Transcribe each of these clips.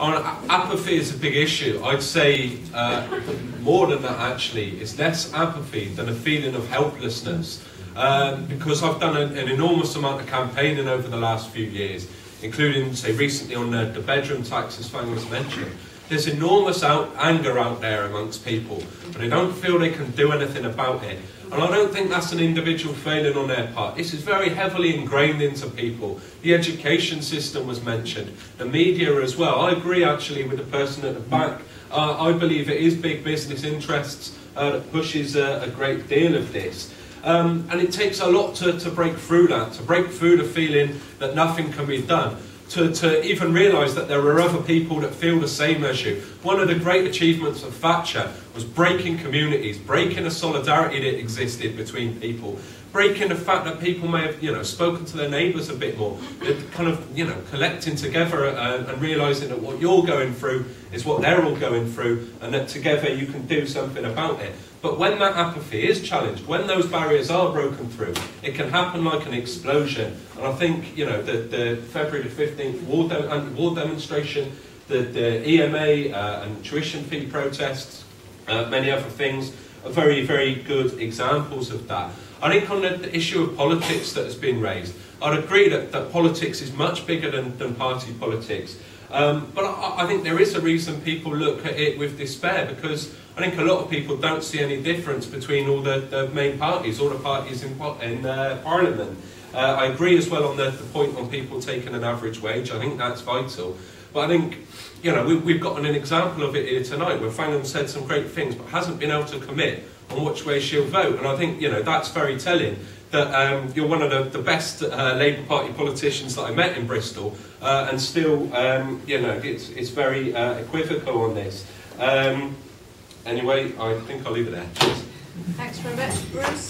Apathy is a big issue. I'd say more than that actually. It's less apathy than a feeling of helplessness. Because I've done an enormous amount of campaigning over the last few years, including, say, recently on the bedroom tax, as Fang was mentioned. There's enormous anger out there amongst people, but they don't feel they can do anything about it. And I don't think that's an individual failing on their part. This is very heavily ingrained into people. The education system was mentioned, the media as well. I agree actually with the person at the back. I believe it is big business interests that pushes a great deal of this. And it takes a lot to break through that, to break through the feeling that nothing can be done. To even realise that there are other people that feel the same as you. One of the great achievements of Thatcher was breaking communities, breaking the solidarity that existed between people, breaking the fact that people may have, spoken to their neighbours a bit more, kind of, collecting together and realising that what you're going through is what they're all going through, and that together you can do something about it. But when that apathy is challenged, when those barriers are broken through, it can happen like an explosion. And I think, the February the 15th war demonstration, the EMA and tuition fee protests, many other things, are very, very good examples of that. I think on the issue of politics that has been raised, I'd agree that politics is much bigger than party politics. But I think there is a reason people look at it with despair, because I think a lot of people don't see any difference between all the main parties, all the parties in Parliament. I agree as well on the point on people taking an average wage. I think that's vital. But I think, we've got an example of it here tonight where Fangham said some great things but hasn't been able to commit on which way she'll vote. And I think, that's very telling. That you're one of the best Labour Party politicians that I met in Bristol, and still, it's very equivocal on this. Anyway, I think I'll leave it there. Cheers. Thanks very much, Bruce.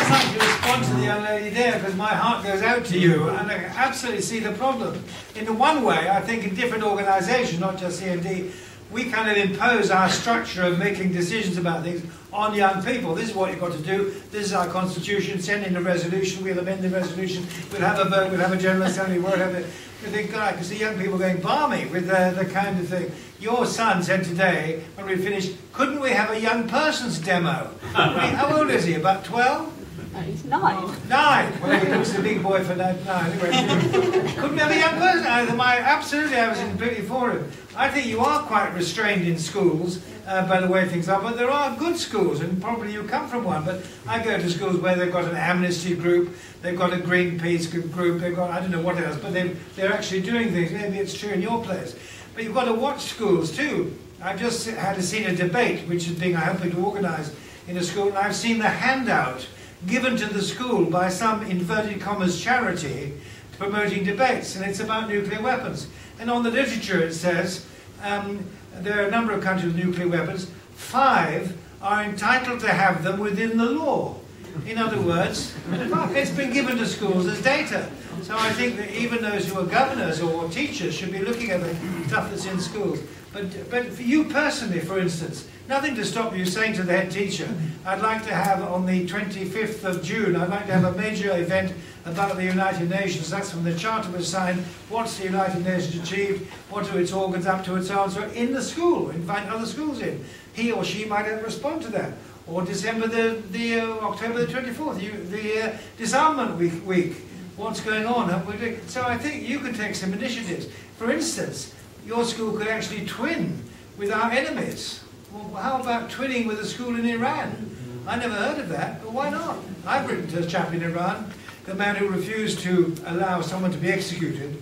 I'd like to respond to the young lady there, because my heart goes out to you, and I absolutely see the problem. In the one way, I think in different organisations, not just CND, we kind of impose our structure of making decisions about things on young people. This is what you've got to do. This is our constitution. Send in a resolution. We'll amend the resolution. We'll have a vote. We'll have a general assembly. We'll have it. You think, God, I can see young people going balmy with the kind of thing. Your son said today, when we finished, couldn't we have a young person's demo? How old is he? About 12? No, he's 9. 9. Well, he looks a big boy for that. No, anyway. Couldn't we have a young person? Absolutely, I was completely for him. I think you are quite restrained in schools by the way things are, but there are good schools, and probably you come from one. But I go to schools where they've got an amnesty group, they've got a Greenpeace group, they've got I don't know what else, but they're actually doing things. Maybe it's true in your place. But you've got to watch schools too. I've just seen a debate, which is being helping to organise in a school, and I've seen the handout given to the school by some inverted commas charity promoting debates, and it's about nuclear weapons. And on the literature it says there are a number of countries with nuclear weapons. 5 are entitled to have them within the law. In other words, it's been given to schools as data. So I think that even those who are governors or teachers should be looking at the stuff that's in schools. But for you personally, for instance, nothing to stop you saying to the head teacher, I'd like to have on the 25th of June, I'd like to have a major event about the United Nations. That's when the Charter was signed. What's the United Nations achieved? What are its organs up to, and so on. So in the school, invite other schools in. He or she might respond to that. Or October the 24th, the disarmament week. What's going on? So I think you can take some initiatives. For instance, your school could actually twin with our enemies. Well, how about twinning with a school in Iran? I never heard of that, but why not? I've written to a chap in Iran, the man who refused to allow someone to be executed.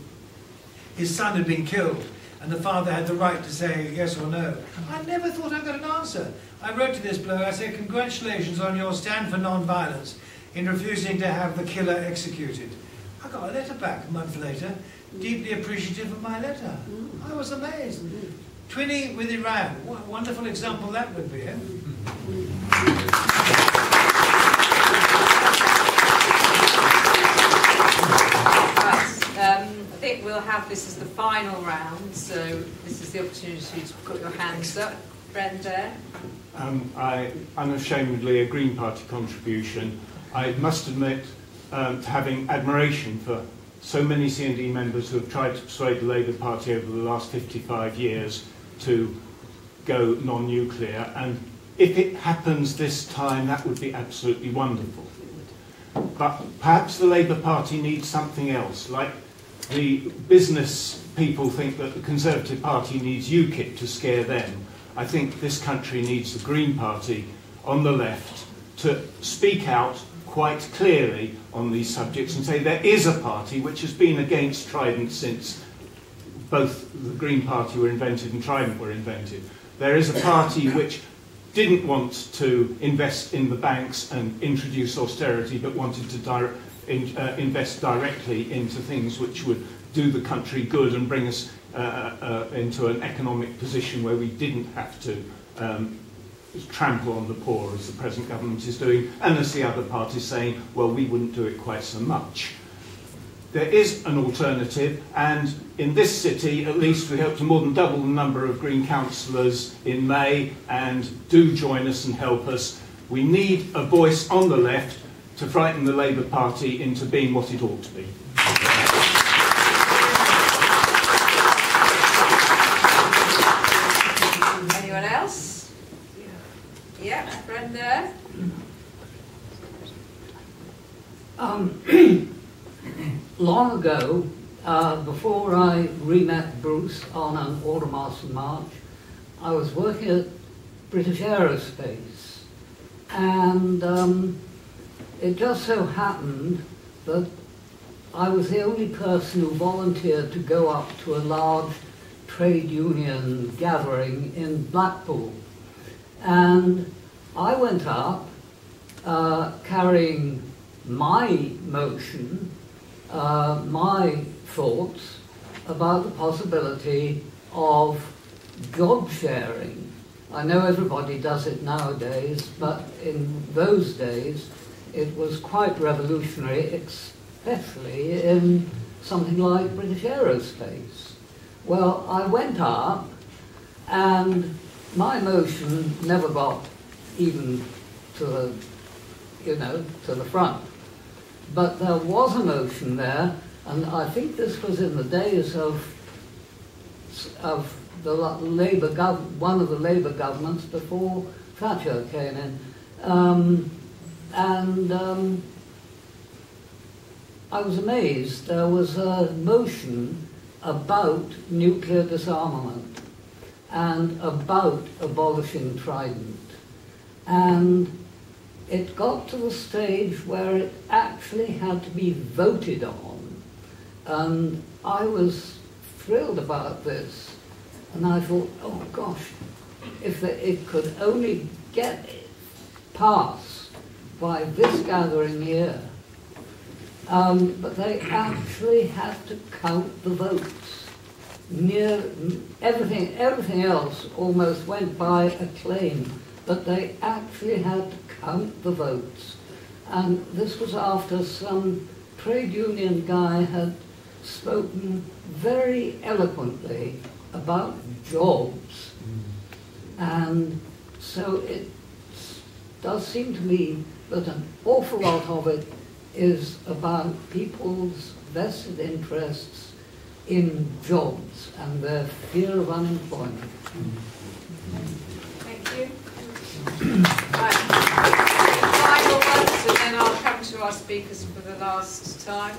His son had been killed, and the father had the right to say yes or no. I never thought I got an answer. I wrote to this bloke, I said, congratulations on your stand for non-violence in refusing to have the killer executed. I got a letter back a month later, deeply appreciative of my letter. I was amazed. Twinning with Iran, what a wonderful example that would be. Eh? I think we'll have this as the final round, so this is the opportunity to put your hands up. Friend there. I unashamedly a Green Party contribution. I must admit to having admiration for so many C&D members who have tried to persuade the Labour Party over the last 55 years to go non-nuclear, and if it happens this time, that would be absolutely wonderful. But perhaps the Labour Party needs something else, like the business people think that the Conservative Party needs UKIP to scare them. I think this country needs the Green Party on the left to speak out quite clearly on these subjects and say there is a party which has been against Trident since both the Green Party were invented and Trident were invented. There is a party which didn't want to invest in the banks and introduce austerity, but wanted to invest directly into things which would do the country good and bring us into an economic position where we didn't have to trample on the poor as the present government is doing, and as the other parties saying, well, we wouldn't do it quite so much. There is an alternative, and in this city, at least, we hope to more than double the number of Green councillors in May, and do join us and help us. We need a voice on the left to frighten the Labour Party into being what it ought to be. Anyone else? Yeah, friend there. Long ago, before I re-met Bruce on an Aldermaston march, I was working at British Aerospace, and it just so happened that I was the only person who volunteered to go up to a large trade union gathering in Blackpool. And I went up carrying my motion, my thoughts about the possibility of job sharing. I know everybody does it nowadays, but in those days it was quite revolutionary, especially in something like British Aerospace. Well, I went up, and my motion never got even to the, to the front. But there was a motion there, and I think this was in the days of the Labour one of the Labour governments before Thatcher came in, I was amazed. There was a motion about nuclear disarmament and about abolishing Trident, and it got to the stage where it actually had to be voted on, and I was thrilled about this, and I thought, oh gosh, if it could only get passed by this gathering here. But they actually had to count the votes. Everything else almost went by acclaim, but they actually had to count the votes. And this was after some trade union guy had spoken very eloquently about jobs. And so it does seem to me that an awful lot of it is about people's vested interests in jobs and their fear of unemployment. Thank you. Right. Final ones, and then I'll come to our speakers for the last time.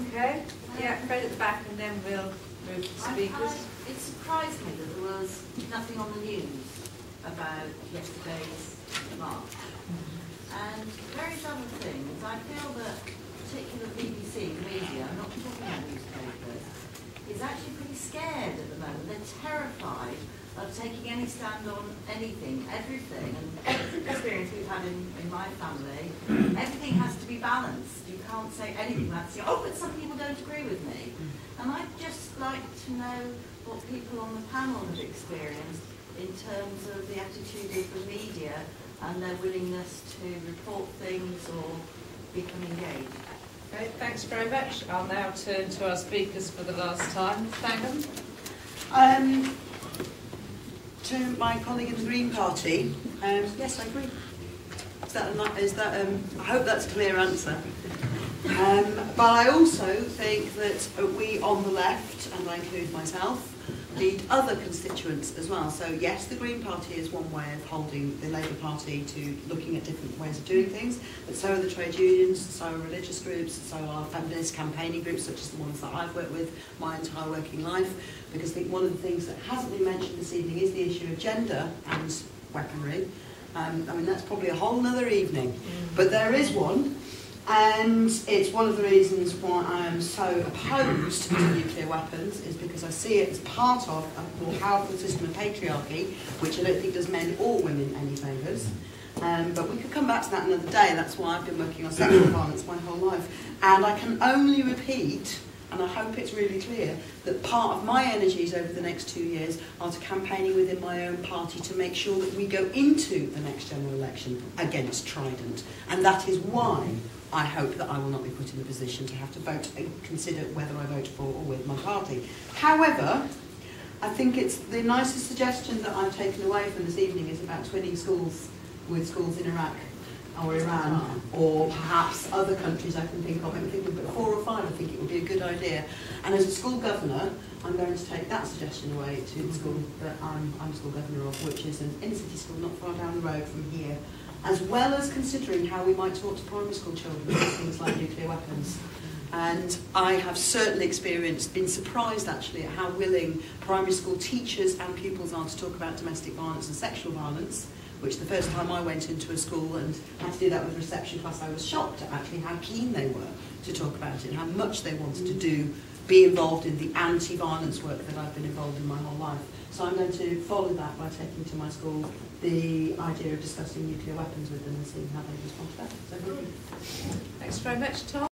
Okay. Yeah, Fred at the back, and then we'll move to speakers. It surprised me that there was nothing on the news about yesterday's march. And various other things, I feel that particular BBC media, I'm not talking about newspapers, is actually pretty scared at the moment. They're terrified of taking any stand on anything, everything. And every experience we've had in my family, everything has to be balanced. You can't say anything that's, oh, but some people don't agree with me. And I'd just like to know what people on the panel have experienced in terms of the attitude of the media and their willingness to report things or become engaged. Okay, thanks very much. I'll now turn to our speakers for the last time. Thank them. To my colleague in the Green Party, yes, I agree. I hope that's a clear answer. But I also think that we on the left, and I include myself, need other constituents as well. So yes, the Green Party is one way of holding the Labour Party to looking at different ways of doing things, but so are the trade unions, so are religious groups, so are feminist campaigning groups such as the ones that I've worked with my entire working life, because I think one of the things that hasn't been mentioned this evening is the issue of gender and weaponry. I mean, that's probably a whole other evening, but there is one. And it's one of the reasons why I am so opposed to nuclear weapons, is because I see it as part of a more powerful system of patriarchy, which I don't think does men or women any favours. But we could come back to that another day. That's why I've been working on sexual violence my whole life. And I can only repeat, and I hope it's really clear, that part of my energies over the next 2 years are to campaigning within my own party to make sure that we go into the next general election against Trident. And that is why I hope that I will not be put in the position to have to vote and consider whether I vote for or with my party. However, I think it's the nicest suggestion that I've taken away from this evening is about twinning schools with schools in Iraq or Iran, or perhaps other countries I can think of. I'm thinking, but 4 or 5, I think it would be a good idea. And as a school governor, I'm going to take that suggestion away to the school that I'm school governor of, which is an inner-city school not far down the road from here, as well as considering how we might talk to primary school children about things like nuclear weapons. And I have certainly been surprised actually at how willing primary school teachers and pupils are to talk about domestic violence and sexual violence, which the first time I went into a school and had to do that with a reception class, I was shocked at actually how keen they were to talk about it and how much they wanted to be involved in the anti-violence work that I've been involved in my whole life. So I'm going to follow that by taking to my school the idea of discussing nuclear weapons with them and seeing how they respond to that. So, Thanks very much, Tom.